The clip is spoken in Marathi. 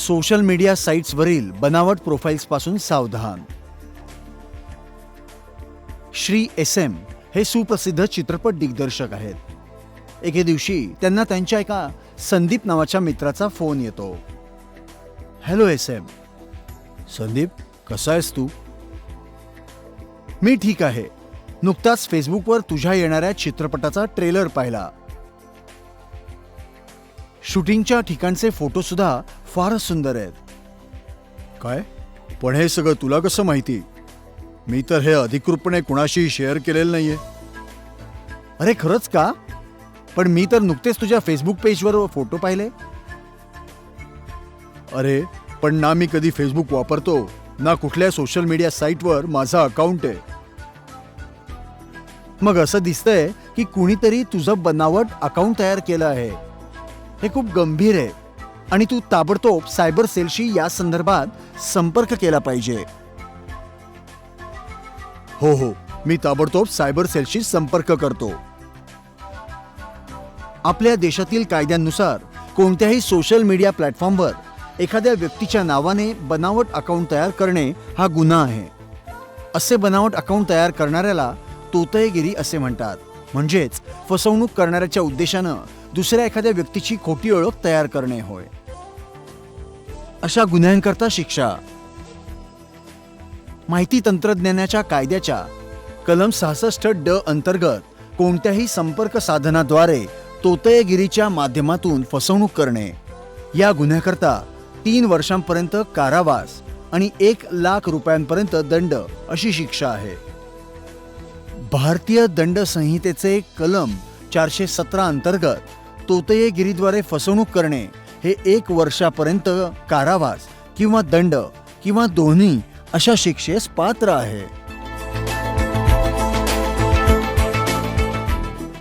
सोशल मीडिया साइट्सवरील बनावट प्रोफाइल्सपासून सावधान. श्री SM हे सुप्रसिद्ध चित्रपट दिग्दर्शक आहेत. एके दिवशी त्यांना त्यांच्या एका संदीप नावाच्या मित्राचा फोन येतो. Hello SM. संदीप, कसा आहेस तू? मी ठीक आहे. नुकताच फेसबुकवर तुझ्या येणाऱ्या चित्रपटाचा ट्रेलर पाहिला. शूटिंगच्या ठिकाणचे फोटो सुद्धा फारच सुंदर आहेत. काय? पण हे सगळं तुला कसं माहिती? मी तर हे अधिकृतपणे कुणाशी शेअर केलेलं नाहीये. अरे खरंच का? पण मी तर नुकतेच तुझ्या फेसबुक पेजवर फोटो पाहिले. अरे पण ना मी कधी फेसबुक वापरतो ना कुठल्या सोशल मीडिया साईटवर माझा अकाउंट आहे. मग असं दिसतंय की कुणीतरी तुझं बनावट अकाउंट तयार केलं आहे. हे खूप गंभीर आहे आणि तू ताबडतोब सायबर सेलशी या संदर्भात संपर्क केला पाहिजे. हो, मी ताबडतोब सायबर सेलशी संपर्क करतो. आपल्या देशातील कायद्यांनुसार कोणत्याही सोशल मीडिया प्लॅटफॉर्मवर एखाद्या व्यक्तीच्या नावाने बनावट अकाउंट तयार करणे हा गुन्हा आहे. असे बनावट अकाउंट तयार करणाऱ्याला तोतयेगिरी असे म्हणतात. म्हणजेच फसवणूक करणाऱ्याच्या उद्देशानं दुसऱ्या एखाद्या व्यक्तीची खोटी ओळख तयार करणे होय. अशा गुन्ह्यांकरता शिक्षा माहिती तंत्रज्ञानाच्या कायद्याच्या कलम 66(ड) अंतर्गत कोणत्याही संपर्क साधनाद्वारे तोतयेगिरीच्या माध्यमातून फसवणूक करणे या गुन्ह्याकरता 3 वर्षांपर्यंत कारावास आणि 1 लाख रुपयांपर्यंत दंड अशी शिक्षा आहे. भारतीय दंड संहितेचे कलम 417 अंतर्गत तोतयेगिरीद्वारे फसवणूक करणे हे 1 वर्षापर्यंत कारावास किंवा दंड किंवा दोन्ही अशा शिक्षेस पात्र आहे.